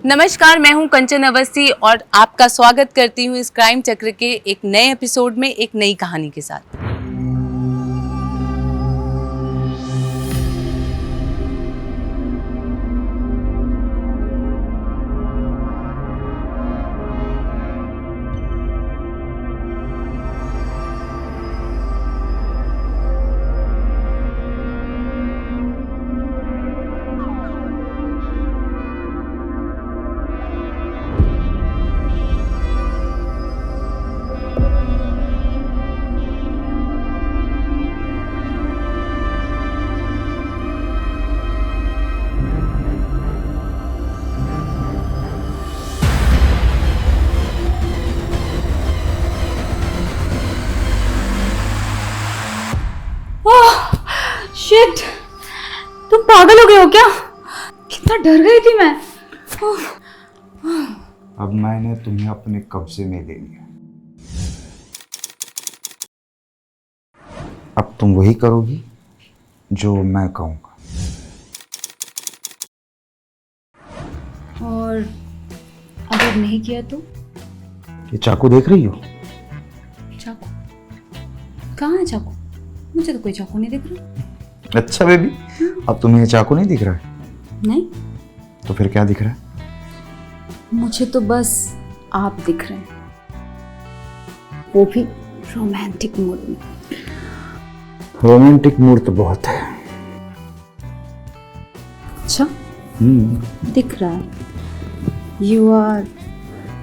नमस्कार, मैं हूं कंचन अवस्थी और आपका स्वागत करती हूं इस क्राइम चक्र के एक नए एपिसोड में एक नई कहानी के साथ। शिट, तुम पागल हो गए हो क्या? कितना डर गई थी मैं। अब मैंने तुम्हें अपने कब्जे में ले लिया। अब तुम वही करोगी जो मैं कहूँगा। और अगर नहीं किया तो? ये चाकू देख रही हो? चाकू? कहाँ है चाकू? मुझे तो कोई चाकू नहीं दिख रहा। अच्छा बेबी, अब तुम्हें ये चाकू नहीं दिख रहा है? नहीं। तो फिर क्या दिख रहा है? मुझे तो बस आप दिख रहे हैं, वो भी रोमांटिक मूड में। रोमांटिक मूड तो बहुत है। अच्छा, दिख रहा है। You are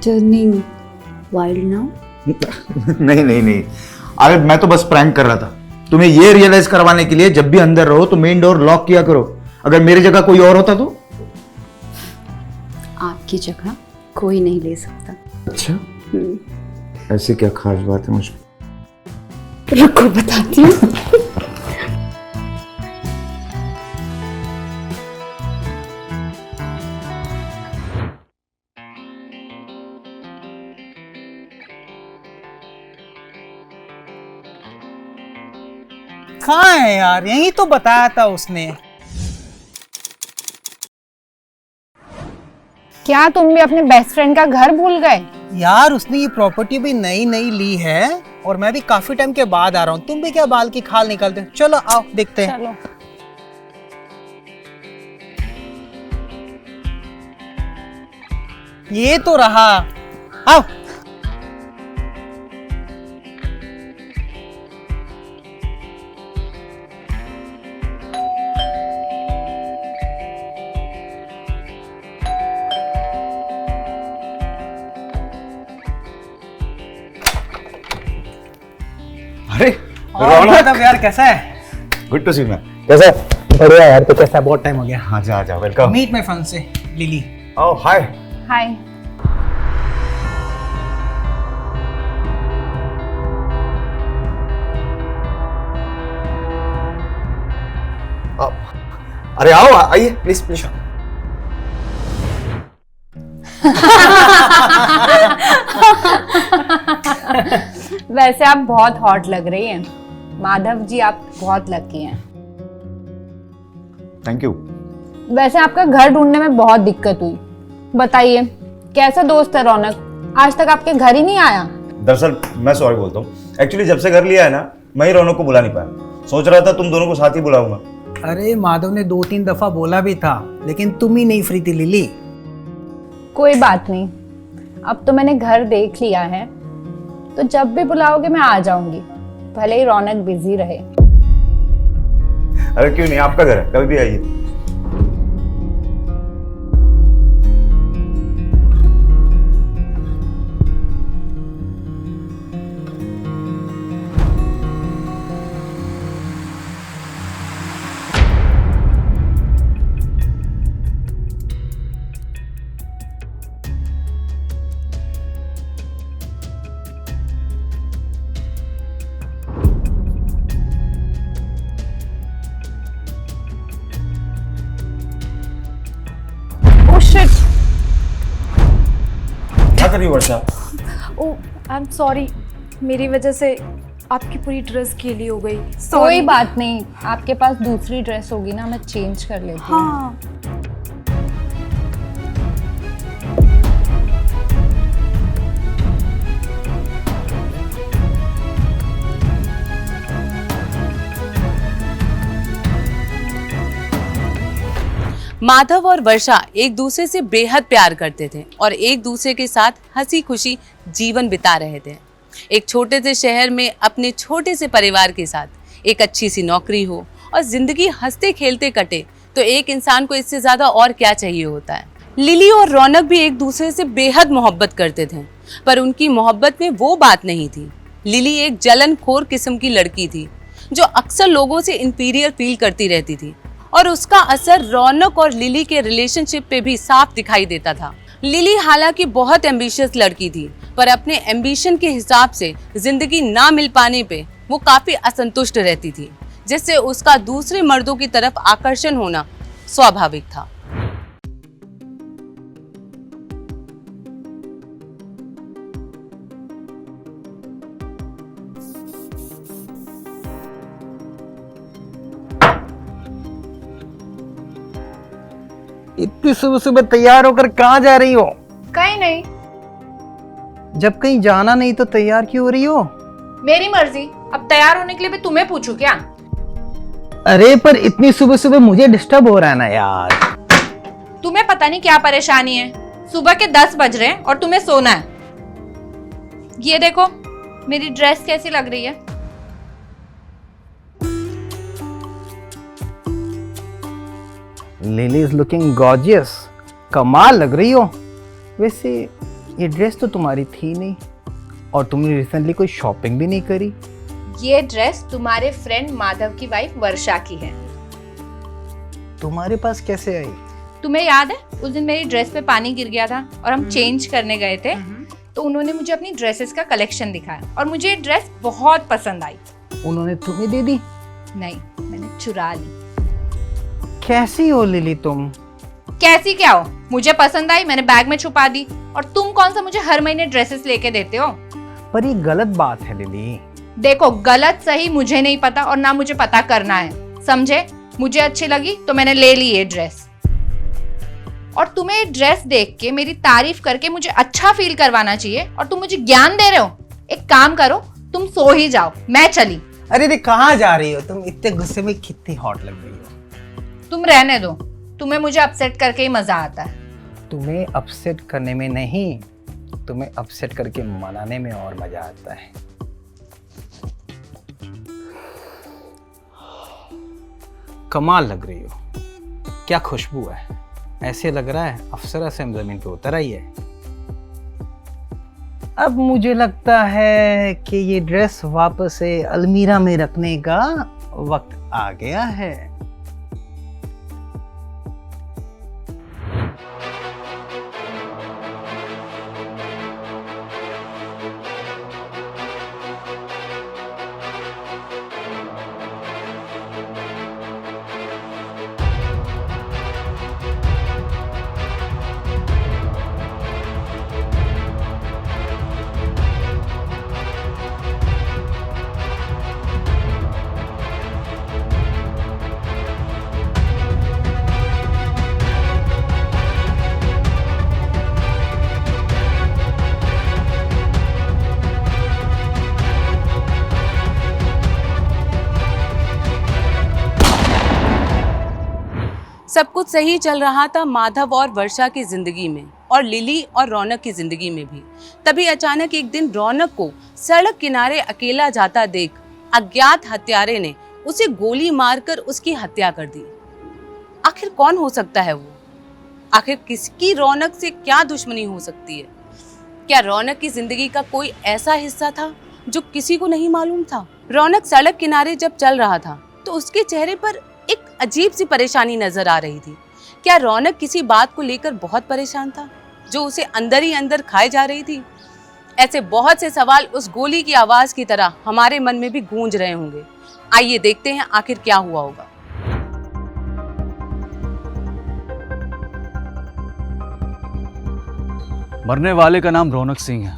turning wild now. नहीं नहीं नहीं, अरे मैं तो बस प्रैंक कर रहा था। तुम्हें ये रियलाइज करवाने के लिए जब भी अंदर रहो तो मेन डोर लॉक किया करो। अगर मेरी जगह कोई और होता तो? आपकी जगह कोई नहीं ले सकता। अच्छा, ऐसी क्या खास बात है मुझ में? रुको बताती हूँ। कहाँ है यार? यही तो बताया था उसने। क्या तुम भी अपने बेस्ट फ्रेंड का घर भूल गए? यार उसने ये प्रॉपर्टी भी नई नई ली है और मैं भी काफी टाइम के बाद आ रहा हूँ। तुम भी क्या बाल की खाल निकालते हो? चलो आओ देखते हैं। चलो। ये तो रहा, आओ। अरे और मतलब यार कैसा है? Good to see man. कैसा? बढ़िया यार। तो कैसा? बहुत टाइम हो गया। हाँ जा जा, वेलकम। मीट माय फ्रेंड से लिली। ओह हाय। हाय। अरे आओ, आइए प्लीज प्लीज। वैसे आप बहुत हॉट लग रही हैं माधव जी, आप बहुत लकी हैं। Thank you. वैसे आपका घर ढूंढने में बहुत दिक्कत हुई। बताइए कैसा दोस्त है रौनक, आज तक आपके घर ही नहीं आया? दरअसल मैं सॉरी बोलता हूँ, एक्चुअली जब से घर लिया है ना, मैं ही रौनक को बुला नहीं पाया। सोच रहा था तुम दोनों को साथ ही बुलाऊंगा। अरे माधव ने 2-3 दफा बोला भी था, लेकिन तुम ही नहीं फ्री थी लिली। कोई बात नहीं, अब तो मैंने घर देख लिया है, तो जब भी बुलाओगे मैं आ जाऊंगी, भले ही रौनक बिजी रहे। अरे क्यों नहीं, आपका घर है, कभी भी आइए। क्या कर रही हो वर्षा? ओह आई एम सॉरी, मेरी वजह से आपकी पूरी ड्रेस गीली हो गई। कोई बात नहीं, आपके पास दूसरी ड्रेस होगी ना, मैं चेंज कर लेती हूँ। हाँ माधव और वर्षा एक दूसरे से बेहद प्यार करते थे और एक दूसरे के साथ हंसी खुशी जीवन बिता रहे थे। एक छोटे से शहर में अपने छोटे से परिवार के साथ एक अच्छी सी नौकरी हो और जिंदगी हंसते खेलते कटे तो एक इंसान को इससे ज्यादा और क्या चाहिए होता है। लिली और रौनक भी एक दूसरे से बेहद मोहब्बत करते थे, पर उनकी मोहब्बत में वो बात नहीं थी। लिली एक जलनखोर किस्म की लड़की थी जो अक्सर लोगों से इंफीरियर फील करती रहती थी और उसका असर रौनक और लिली के रिलेशनशिप पे भी साफ दिखाई देता था। लिली हालांकि बहुत एम्बिशियस लड़की थी, पर अपने एम्बिशन के हिसाब से जिंदगी ना मिल पाने पे वो काफी असंतुष्ट रहती थी, जिससे उसका दूसरे मर्दों की तरफ आकर्षण होना स्वाभाविक था। इतनी सुबह सुबह तैयार होकर कहाँ जा रही हो? कहीं नहीं, जब कहीं जाना नहीं तो तैयार क्यों हो रही हो? मेरी मर्जी। अब तैयार होने के लिए भी तुम्हें पूछूं क्या? अरे पर इतनी सुबह सुबह मुझे डिस्टर्ब हो रहा है ना यार। तुम्हें पता नहीं क्या परेशानी है। सुबह के 10 बज रहे हैं और तुम्हें सोना है। ये देखो मेरी ड्रेस कैसी लग रही है। Lily is looking gorgeous. कमाल लग रही हो। वैसे ये ड्रेस तो तुम्हारी थी नहीं और तुमने रिसेंटली कोई शॉपिंग भी नहीं करी। ये ड्रेस तुम्हारे फ्रेंड माधव की वाइफ वर्षा की है। तुम्हारे पास कैसे आई? तुम्हें याद है उस दिन मेरी ड्रेस पे पानी गिर गया था और हम चेंज करने गए थे, तो उन्होंने मुझे अपनी ड्रेसेस का कलेक्शन दिखाया और मुझे ये ड्रेस बहुत पसंद आई। उन्होंने तुम्हें दे दी? नहीं, मैंने चुरा ली। कैसी हो लिली तुम? कैसी क्या हो? मुझे पसंद आई, मैंने बैग में छुपा दी। और तुम कौन सा मुझे हर महीने ड्रेसेस लेके देते हो? पर ये गलत बात है लिली। देखो गलत सही मुझे नहीं पता और ना मुझे पता करना है, समझे? मुझे अच्छी लगी तो मैंने ले ली ये ड्रेस। और तुम्हें ये ड्रेस देख के मेरी तारीफ करके मुझे अच्छा फील करवाना चाहिए और तुम मुझे ज्ञान दे रहे हो। एक काम करो, तुम सो ही जाओ, मैं चली। अरे रे कहाँ जा रही हो तुम? इतने गुस्से में कितनी हॉट लग रही हो। तुम रहने दो, तुम्हें मुझे अपसेट करके ही मजा आता है। तुम्हें अपसेट करने में नहीं, तुम्हें अपसेट करके मनाने में और मजा आता है। कमाल लग रही हो। क्या खुशबू है। ऐसे लग रहा है अप्सरा से हम जमीन पे उतर आई है। अब मुझे लगता है कि ये ड्रेस वापस से अलमीरा में रखने का वक्त आ गया है। सब कुछ सही चल रहा था माधव और वर्षा की जिंदगी में और लिली और रौनक की जिंदगी में भी। तभी अचानक एक दिन रौनक को सड़क किनारे अकेला जाता देख अज्ञात हत्यारे ने उसे गोली मारकर उसकी हत्या कर दी। आखिर कौन हो सकता है वो? आखिर किसकी रौनक से क्या दुश्मनी हो सकती है? क्या रौनक की जिंदगी का कोई ऐसा हिस्सा था जो किसी को नहीं मालूम था? रौनक सड़क किनारे जब चल रहा था तो उसके चेहरे पर एक अजीब सी परेशानी नजर आ रही थी। क्या रौनक किसी बात को लेकर बहुत परेशान था जो उसे अंदर ही अंदर खाए जा रही थी? ऐसे बहुत से सवाल उस गोली की आवाज की तरह हमारे मन में भी गूंज रहे होंगे। आइए देखते हैं आखिर क्या हुआ होगा। मरने वाले का नाम रौनक सिंह है।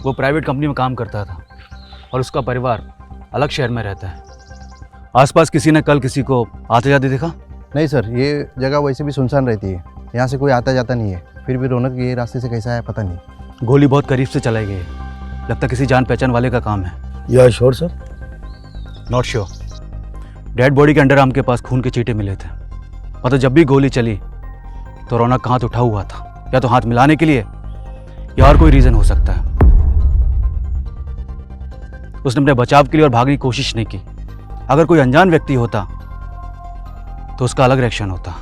वो प्राइवेट कंपनी में काम करता था और उसका परिवार अलग शहर में रहता है। आसपास किसी ने कल किसी को आते जाते देखा? नहीं सर, ये जगह वैसे भी सुनसान रहती है, यहाँ से कोई आता जाता नहीं है। फिर भी रौनक ये रास्ते से कैसा आया पता नहीं। गोली बहुत करीब से चलाई गई है, लगता किसी जान पहचान वाले का काम है। या sure sir? Not sure. Dead body के अंडर आर्म के पास खून के चीटे मिले थे मतलब जब भी गोली चली तो रौनक का हाथ उठा हुआ था, या तो हाथ मिलाने के लिए या और कोई रीजन हो सकता है। उसने अपने बचाव के लिए और भागने की कोशिश नहीं की। अगर कोई अनजान व्यक्ति होता तो उसका अलग रिएक्शन होता।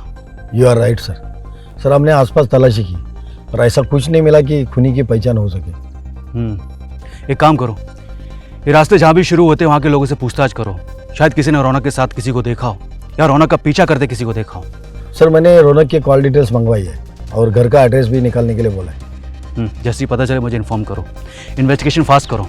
You are right sir. Sir हमने आसपास तलाशी की और ऐसा कुछ नहीं मिला कि खूनी की पहचान हो सके। एक काम करो, ये रास्ते जहाँ भी शुरू होते हैं वहाँ के लोगों से पूछताछ करो। शायद किसी ने रौनक के साथ किसी को देखा हो या रौनक का पीछा करते किसी को देखा हो। सर मैंने रौनक की कॉल डिटेल्स मंगवाई है और घर का एड्रेस भी निकालने के लिए बोला है। जैसे ही पता चले मुझे इन्फॉर्म करो। इन्वेस्टिगेशन फास्ट करो।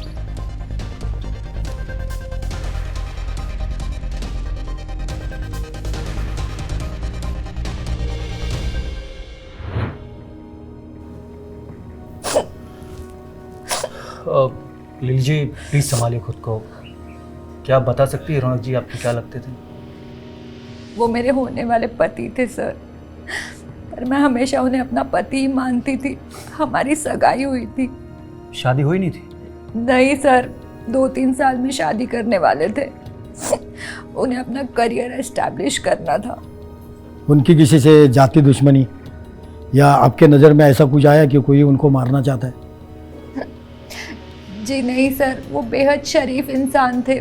लिली जी प्लीज़ संभालिए खुद को। क्या आप बता सकती है रौनक जी आपके क्या लगते थे? वो मेरे होने वाले पति थे सर, पर मैं हमेशा उन्हें अपना पति ही मानती थी। हमारी सगाई हुई थी। शादी हुई नहीं थी? नहीं सर, 2-3 साल में शादी करने वाले थे। उन्हें अपना करियर एस्टैब्लिश करना था। उनकी किसी से जाति दुश्मनी या आपके नज़र में ऐसा कुछ आया कि कोई उनको मारना चाहता है? जी नहीं सर, वो बेहद शरीफ इंसान थे।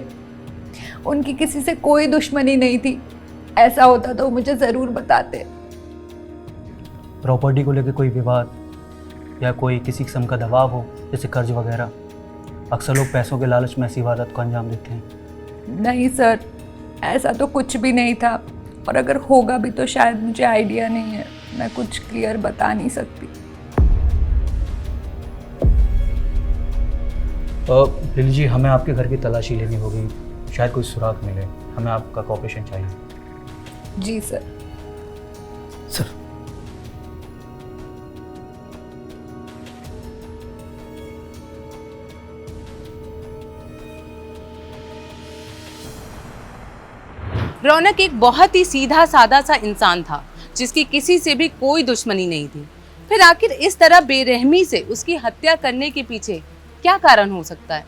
उनकी किसी से कोई दुश्मनी नहीं थी। ऐसा होता तो मुझे ज़रूर बताते। प्रॉपर्टी को लेकर कोई विवाद या कोई किसी किस्म का दबाव हो, जैसे कर्ज वगैरह? अक्सर लोग पैसों के लालच में ऐसी वारदात को अंजाम देते हैं। नहीं सर, ऐसा तो कुछ भी नहीं था, और अगर होगा भी तो शायद मुझे आइडिया नहीं है। मैं कुछ क्लियर बता नहीं सकती। लिली जी हमें आपके घर की तलाशी लेनी होगी, शायद कोई सुराग मिले। हमें आपका कोऑपरेशन चाहिए। जी सर। सर रौनक एक बहुत ही सीधा साधा सा इंसान था जिसकी किसी से भी कोई दुश्मनी नहीं थी। फिर आखिर इस तरह बेरहमी से उसकी हत्या करने के पीछे क्या कारण हो सकता है?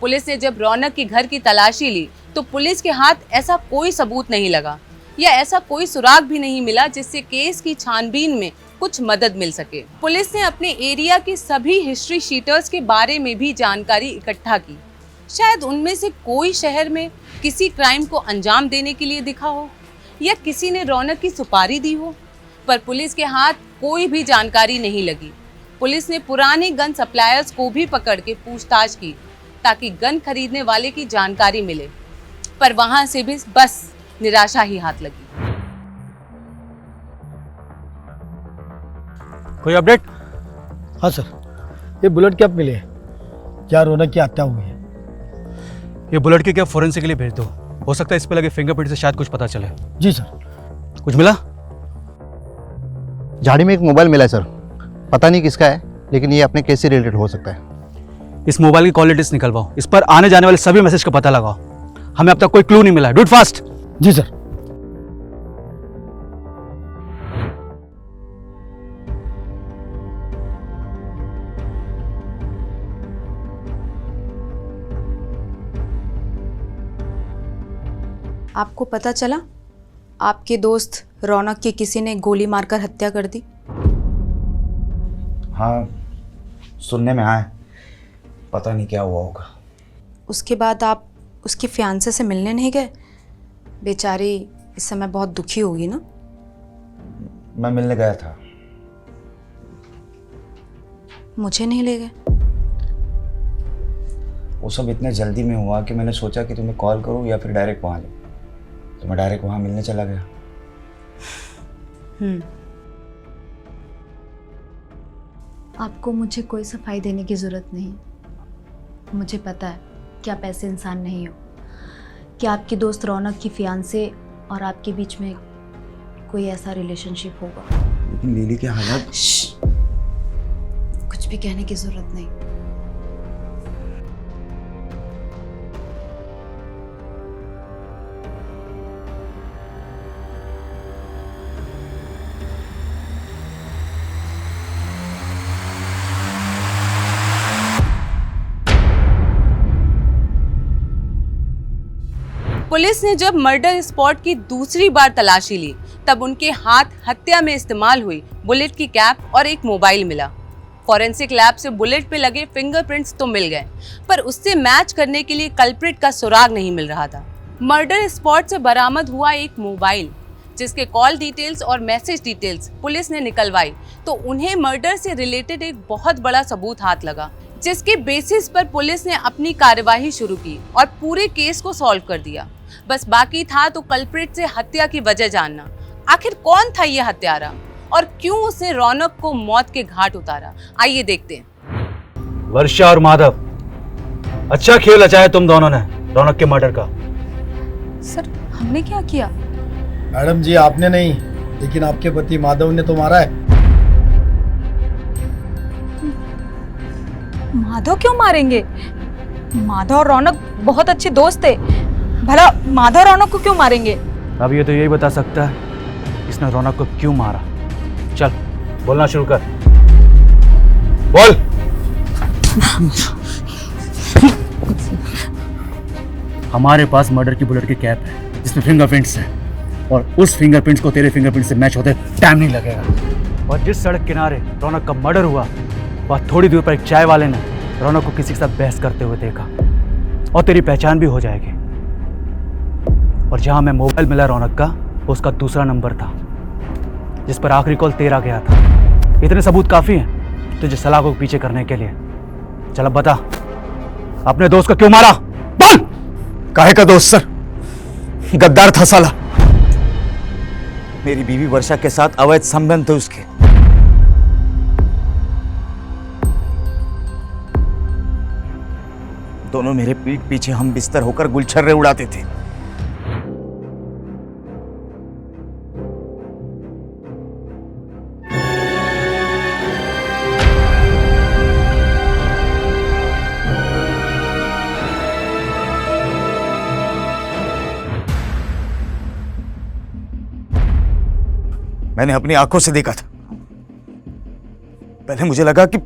पुलिस ने जब रौनक के घर की तलाशी ली तो पुलिस के हाथ ऐसा कोई सबूत नहीं लगा या ऐसा कोई सुराग भी नहीं मिला जिससे केस की छानबीन में कुछ मदद मिल सके। पुलिस ने अपने एरिया के सभी हिस्ट्री शीटर्स के बारे में भी जानकारी इकट्ठा की। शायद उनमें से कोई शहर में किसी क्राइम को अंजाम देने के लिए दिखा हो या किसी ने रौनक की सुपारी दी हो, पर पुलिस के हाथ कोई भी जानकारी नहीं लगी। पुलिस ने पुराने गन सप्लायर्स को भी पकड़ के पूछताछ की ताकि गन खरीदने वाले की जानकारी मिले, पर वहां से भी बस निराशा ही हाथ लगी। कोई अपडेट? हाँ सर, ये बुलेट कैप मिले हैं। क्या रौनक की हत्या हुई है? ये बुलेट की कैप फोरेंसिक के लिए भेज दो। हो सकता है इस पे लगे फिंगरप्रिंट से शायद कुछ पता चले। जी सर। कुछ मिला? झाड़ी में एक मोबाइल मिला है सर, पता नहीं किसका है, लेकिन ये अपने केस से रिलेटेड हो सकता है। इस मोबाइल की कॉल डिटेल्स निकलवाओ, इस पर आने जाने वाले सभी मैसेज का पता लगाओ। हमें अब तक कोई क्लू नहीं मिला है। Do it fast. जी सर। आपको पता चला आपके दोस्त रौनक की किसी ने गोली मारकर हत्या कर दी? हाँ, सुनने में आया, पता नहीं क्या हुआ होगा। उसके बाद आप उसकी फियांसे से मिलने नहीं गए? बेचारी इस समय बहुत दुखी होगी ना। मैं मिलने गया था। मुझे नहीं ले गए? वो सब इतने जल्दी में हुआ कि मैंने सोचा कि तुम्हें कॉल करूं या फिर डायरेक्ट वहाँ जाऊं, तो मैं डायरेक्ट वहाँ मिलने चला गया। आपको मुझे कोई सफाई देने की ज़रूरत नहीं। मुझे पता है कि आप ऐसे इंसान नहीं हो कि आपकी दोस्त रौनक की फियांसे और आपके बीच में कोई ऐसा रिलेशनशिप होगा। लेकिन लिली की हालत। कुछ भी कहने की ज़रूरत नहीं। पुलिस ने जब मर्डर स्पॉट की दूसरी बार तलाशी ली तब उनके हाथ हत्या में इस्तेमाल हुई बुलेट की कैप और एक मोबाइल मिला। फॉरेंसिक लैब से बुलेट पे लगे फिंगरप्रिंट्स तो मिल गए, पर उससे मैच करने के लिए कल्प्रिट का सुराग नहीं मिल रहा था। मर्डर स्पॉट से बरामद हुआ एक मोबाइल, जिसके कॉल डिटेल्स और मैसेज डिटेल्स पुलिस ने निकलवाई तो उन्हें मर्डर से रिलेटेड एक बहुत बड़ा सबूत हाथ लगा, जिसके बेसिस पर पुलिस ने अपनी कार्यवाही शुरू की और पूरे केस को सॉल्व कर दिया। बस बाकी था तो कल्प्रिट से हत्या की वजह जानना। आखिर कौन था ये हत्यारा और क्यों उसने रौनक को मौत के घाट उतारा, आइए देखते हैं। वर्षा और माधव, अच्छा खेल रचाया तुम दोनों ने रौनक के मर्डर का। सर हमने क्या किया? मैडम जी आपने नहीं, लेकिन आपके पति माधव ने तो मारा है। माधव क्यों मारेंगे? माधव और रौनक बहुत अच्छे दोस्त थे, भला माधव रौनक को क्यों मारेंगे? अब ये तो यही बता सकता है इसने रौनक को क्यों मारा। चल बोलना शुरू कर, बोल। हमारे पास मर्डर की बुलेट की कैप है जिसमें फिंगरप्रिंट्स है, और उस फिंगरप्रिंट्स को तेरे फिंगरप्रिंट से मैच होते टाइम नहीं लगेगा। और जिस सड़क किनारे रौनक का मर्डर हुआ, वह थोड़ी दूर पर एक चाय वाले ने रौनक को किसी के साथ बहस करते हुए देखा, और तेरी पहचान भी हो जाएगी। और जहां मैं मोबाइल मिला रौनक का, उसका दूसरा नंबर था जिस पर आखिरी कॉल तेरा गया था। इतने सबूत काफी हैं तुझे सलाह को पीछे करने के लिए। चल अब बता, अपने दोस्त को क्यों मारा? बोल। काहे का दोस्त सर? गद्दार था साला। मेरी बीवी वर्षा के साथ अवैध संबंध थे उसके। दोनों मेरे पीठ पीछे हम बिस्तर होकर गुलछर्रे उड़ाते थे। मैंने अपनी आंखों से देखा था। पहले मुझे लगा कि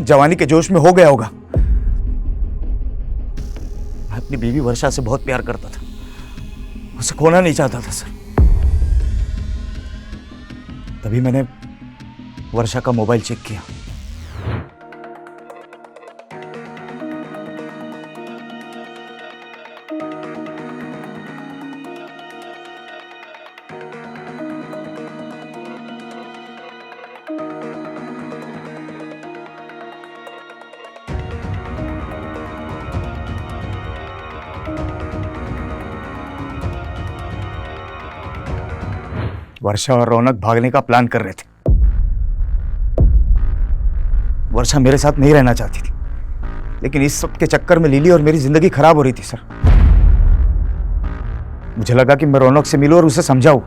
जवानी के जोश में हो गया होगा। मैं अपनी बीवी वर्षा से बहुत प्यार करता था, उसे खोना नहीं चाहता था सर। तभी मैंने वर्षा का मोबाइल चेक किया। वर्षा और रौनक भागने का प्लान कर रहे थे। वर्षा मेरे साथ नहीं रहना चाहती थी, लेकिन इस सब के चक्कर में लिली और मेरी जिंदगी खराब हो रही थी सर। मुझे लगा कि मैं रौनक से मिलूं और उसे समझाऊं।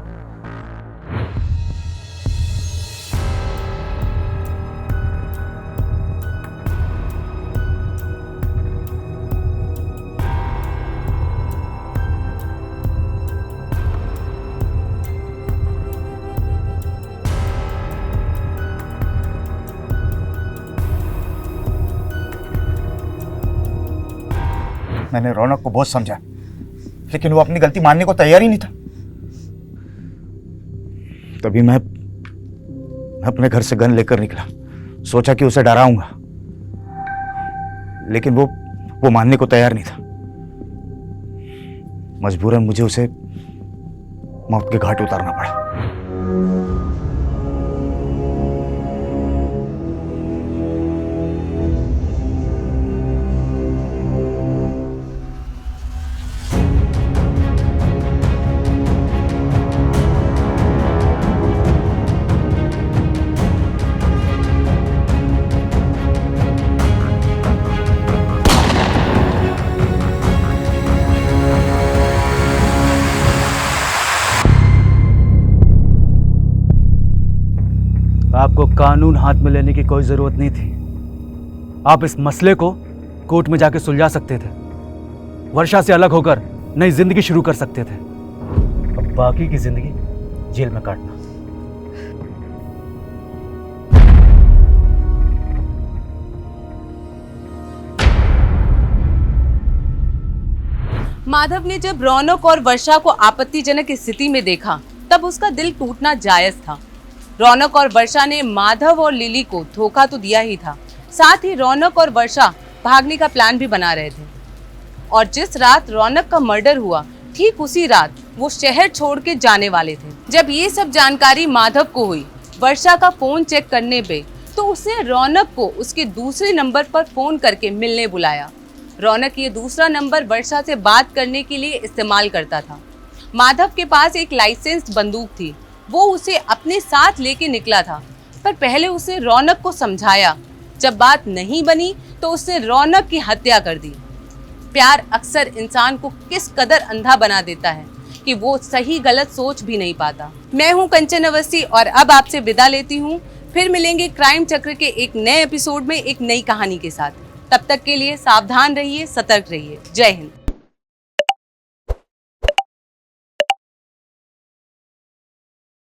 मैंने रौनक को बहुत समझा, लेकिन वो अपनी गलती मानने को तैयार ही नहीं था। तभी मैं अपने घर से गन लेकर निकला, सोचा कि उसे डराऊंगा, लेकिन वो मानने को तैयार नहीं था। मजबूरन मुझे उसे मौत के घाट उतारना पड़ा। आपको कानून हाथ में लेने की कोई जरूरत नहीं थी। आप इस मसले को कोर्ट में जाके सुलझा सकते थे, वर्षा से अलग होकर नई जिंदगी शुरू कर सकते थे। अब बाकी की जिंदगी जेल में काटना। माधव ने जब रौनक और वर्षा को आपत्तिजनक स्थिति में देखा तब उसका दिल टूटना जायज था। रौनक और वर्षा ने माधव और लिली को धोखा तो दिया ही था, साथ ही रौनक और वर्षा भागने का प्लान भी बना रहे थे। और जिस रात रौनक का मर्डर हुआ, ठीक उसी रात वो शहर छोड़ के जाने वाले थे। जब ये सब जानकारी माधव को हुई, वर्षा का फोन चेक करने पे तो उसने रौनक को उसके दूसरे नंबर पर फोन करके मिलने बुलाया। रौनक ये दूसरा नंबर वर्षा से बात करने के लिए इस्तेमाल करता था। माधव के पास एक लाइसेंस्ड बंदूक थी, वो उसे अपने साथ लेके निकला था, पर पहले उसने रौनक को समझाया। जब बात नहीं बनी तो उसने रौनक की हत्या कर दी। प्यार अक्सर इंसान को किस कदर अंधा बना देता है कि वो सही गलत सोच भी नहीं पाता। मैं हूं कंचन अवस्थी और अब आपसे विदा लेती हूं। फिर मिलेंगे क्राइम चक्र के एक नए एपिसोड में एक नई कहानी के साथ। तब तक के लिए सावधान रहिए, सतर्क रहिए। जय हिंद।